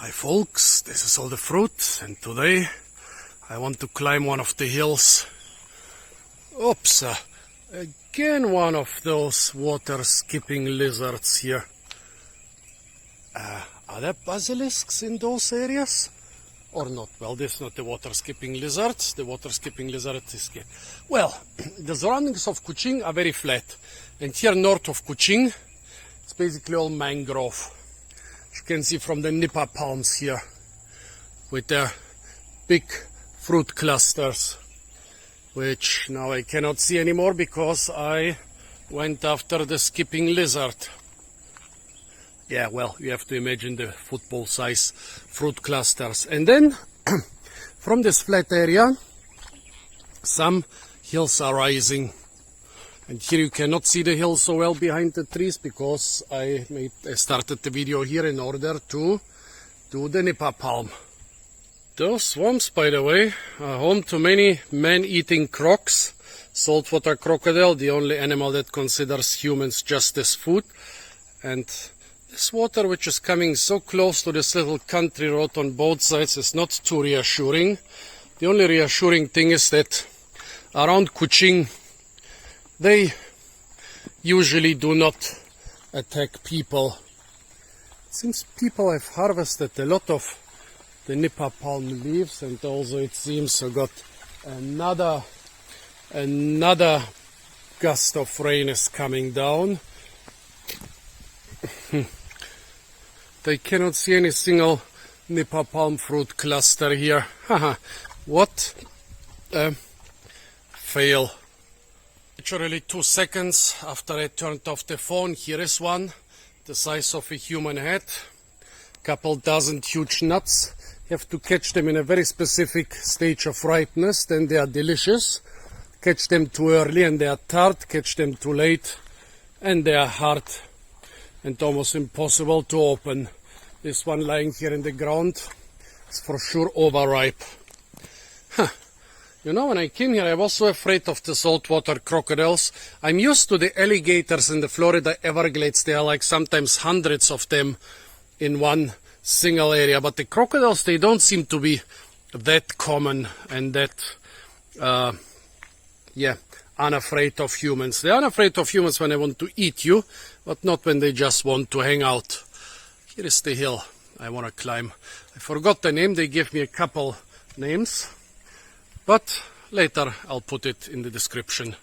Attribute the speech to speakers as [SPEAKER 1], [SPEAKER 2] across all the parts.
[SPEAKER 1] Hi folks, this is all the fruit, and today I want to climb one of the hills. Oops, again one of those water skipping lizards here. Are there basilisks in those areas or not? Well, this is not the water skipping lizard. The water skipping lizard is here. Well, the surroundings of Kuching are very flat, and here north of Kuching it's basically all mangrove. You can see from the nipa palms here with their big fruit clusters, which now I cannot see anymore because I went after the skipping lizard. Yeah, well, you have to imagine the football size fruit clusters. And then from this flat area some hills are rising. And here you cannot see the hill so well behind the trees because I started the video here in order to do the nipa palm. Those swamps, by the way, are home to many man-eating crocs, saltwater crocodile, the only animal that considers humans just as food. And this water, which is coming so close to this little country road on both sides, is not too reassuring. The only reassuring thing is that around Kuching they usually do not attack people. It seems people have harvested a lot of the nipa palm leaves, and also it seems I got another gust of rain is coming down. They cannot see any single nipa palm fruit cluster here. Haha, what a fail. Literally 2 seconds after I turned off the phone, here is one, the size of a human head, couple dozen huge nuts. You have to catch them in a very specific stage of ripeness, then they are delicious. Catch them too early and they are tart, catch them too late and they are hard and almost impossible to open. This one lying here in the ground is for sure overripe. You know, when I came here I was so afraid of the saltwater crocodiles. I'm used to the alligators in the Florida Everglades. There are like sometimes hundreds of them in one single area. But the crocodiles, they don't seem to be that common and that, unafraid of humans. They are unafraid of humans when they want to eat you, but not when they just want to hang out. Here is the hill I want to climb. I forgot the name. They gave me a couple names, but later I'll put it in the description.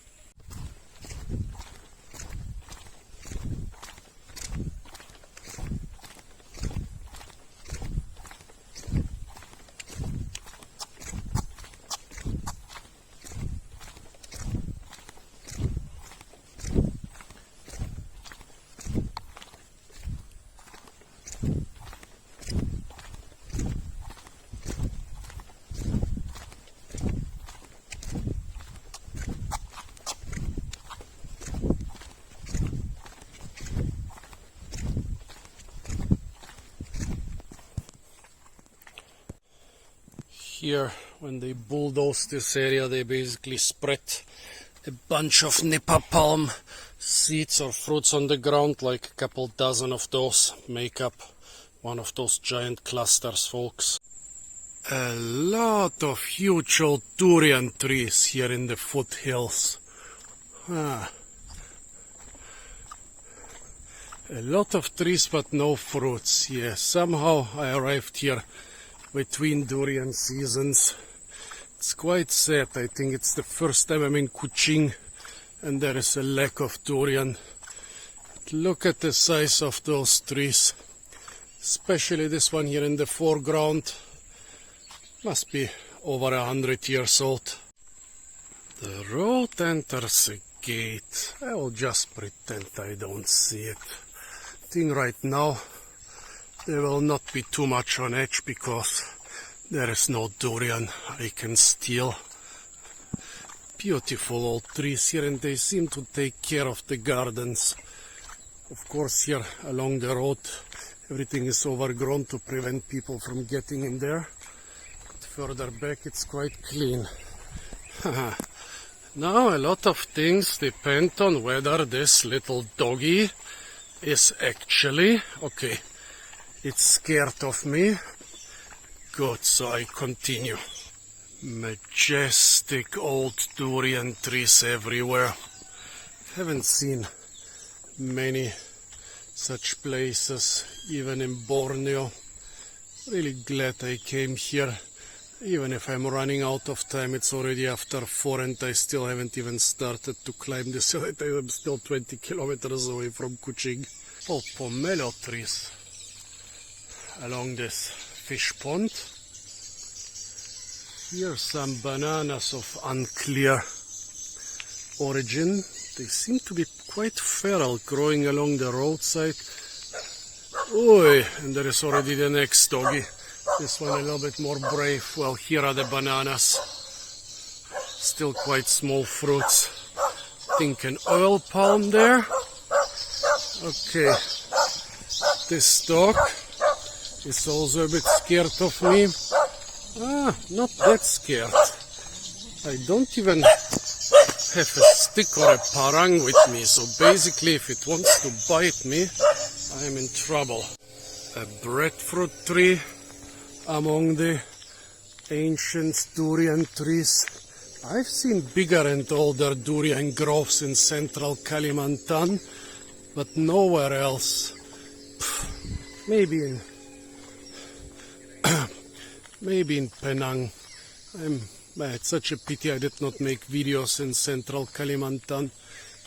[SPEAKER 1] Here, when they bulldoze this area, they basically spread a bunch of nipa palm seeds or fruits on the ground, like a couple dozen of those make up one of those giant clusters, folks. A lot of huge old durian trees here in the foothills. A lot of trees but no fruits. Yeah, somehow I arrived here between durian seasons. It's quite sad. I think it's the first time I'm in Kuching and there is a lack of durian. But look at the size of those trees, especially this one here in the foreground. Must be over 100 years old. The road enters a gate. I will just pretend I don't see it. I think right now there will not be too much on edge because there is no durian I can steal. Beautiful old trees here, and they seem to take care of the gardens. Of course, here along the road everything is overgrown to prevent people from getting in there. But further back it's quite clean. Now a lot of things depend on whether this little doggy is actually okay. It's scared of me. Good, so I continue. Majestic old durian trees everywhere. Haven't seen many such places, even in Borneo. Really glad I came here. Even if I'm running out of time, it's already after 4 and I still haven't even started to climb this hill. I'm still 20 kilometers away from Kuching. Oh, pomelo trees along this fish pond. Here are some bananas of unclear origin. They seem to be quite feral, growing along the roadside. Oi, and there is already the next doggy. This one a little bit more brave. Well, here are the bananas. Still quite small fruits. I think an oil palm there. Okay, this dog is also a bit scared of me. Not that scared. I don't even have a stick or a parang with me, so basically if it wants to bite me, I am in trouble. A breadfruit tree among the ancient durian trees. I've seen bigger and older durian groves in central Kalimantan, but nowhere else. Maybe in Penang. It's such a pity I did not make videos in central Kalimantan.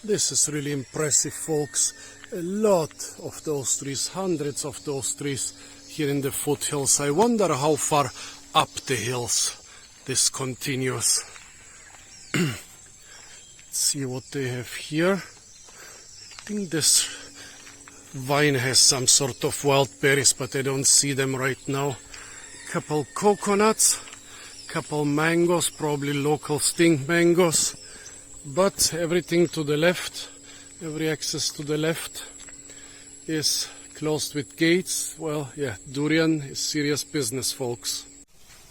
[SPEAKER 1] This is really impressive, folks. A lot of those trees, hundreds of those trees here in the foothills. I wonder how far up the hills this continues. Let's see what they have here. I think this vine has some sort of wild berries, but I don't see them right now. Couple coconuts, couple mangoes, probably local sting mangoes, but everything to the left, every access to the left is closed with gates. Well, yeah, durian is serious business, folks.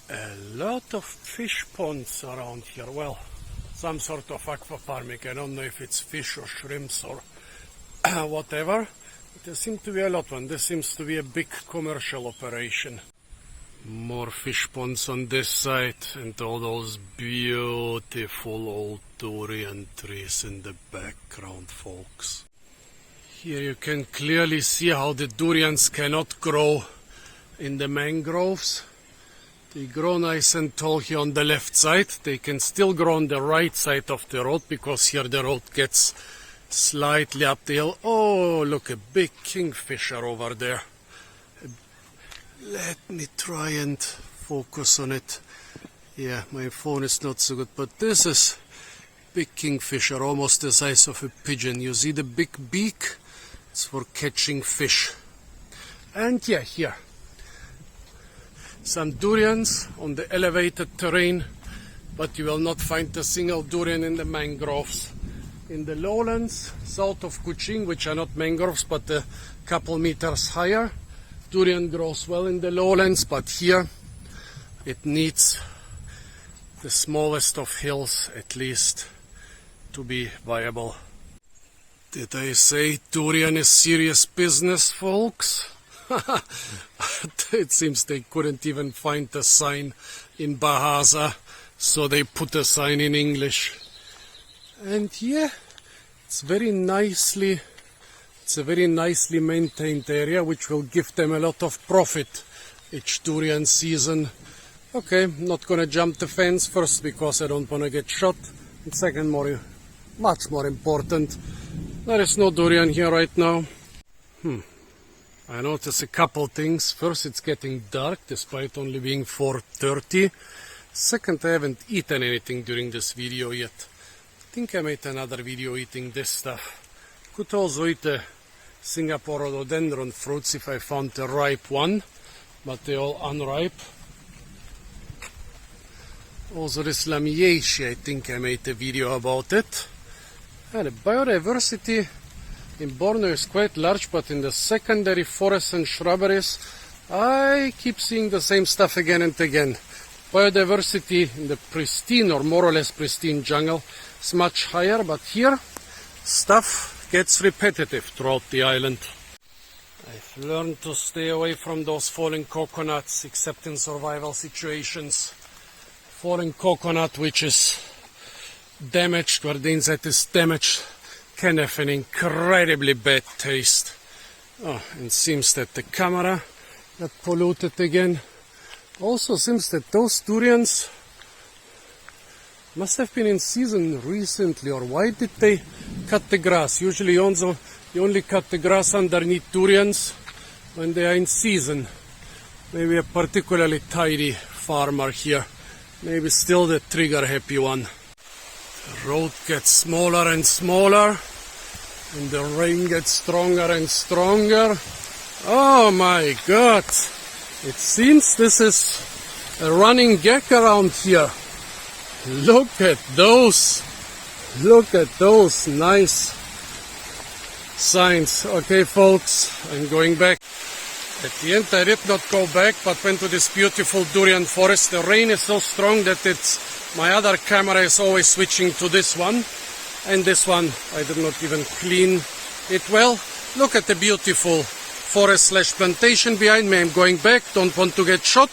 [SPEAKER 1] A lot of fish ponds around here. Well, some sort of aquafarming. I don't know if it's fish or shrimps or whatever. But there seems to be a lot one. This seems to be a big commercial operation. More fish ponds on this side and all those beautiful old durian trees in the background, folks. Here you can clearly see how the durians cannot grow in the mangroves. They grow nice and tall here on the left side. They can still grow on the right side of the road because here the road gets slightly up the hill. Oh, look, a big kingfisher over there. Let me try and focus on it. Yeah, my phone is not so good, but this is big kingfisher, almost the size of a pigeon. You see the big beak? It's for catching fish. And yeah, here. Some durians on the elevated terrain, but you will not find a single durian in the mangroves. In the lowlands, south of Kuching, which are not mangroves, but a couple meters higher, durian grows well in the lowlands, but here it needs the smallest of hills at least to be viable. Did I say durian is serious business, folks? It seems they couldn't even find a sign in Bahasa, so they put a sign in English. And yeah, it's a very nicely maintained area, which will give them a lot of profit each durian season. Okay, I'm not gonna jump the fence first because I don't wanna get shot. And second, much more important, there is no durian here right now. I noticed a couple things. First, it's getting dark despite only being 4:30. Second, I haven't eaten anything during this video yet. I think I made another video eating this stuff. Could also eat the Singapore rhododendron fruits if I found a ripe one, but they're all unripe. Also this lamiaceae, I think I made a video about it. And the biodiversity in Borneo is quite large, but in the secondary forests and shrubberies, I keep seeing the same stuff again and again. Biodiversity in the pristine or more or less pristine jungle is much higher, but here stuff gets repetitive throughout the island. I've learned to stay away from those falling coconuts, except in survival situations. Falling coconut which is damaged, where the inside is damaged, can have an incredibly bad taste. Oh, and seems that the camera got polluted again. Also seems that those durians must have been in season recently, or why did they cut the grass? Usually you only cut the grass underneath durians when they are in season. Maybe a particularly tidy farmer here. Maybe still the trigger happy one. The road gets smaller and smaller, and the rain gets stronger and stronger. Oh my God! It seems this is a running gag around here. Look at those! Look at those nice signs. Okay folks, I'm going back. At the end I did not go back, but went to this beautiful durian forest. The rain is so strong that my other camera is always switching to this one. And this one I did not even clean it well. Look at the beautiful forest/plantation behind me. I'm going back, don't want to get shot.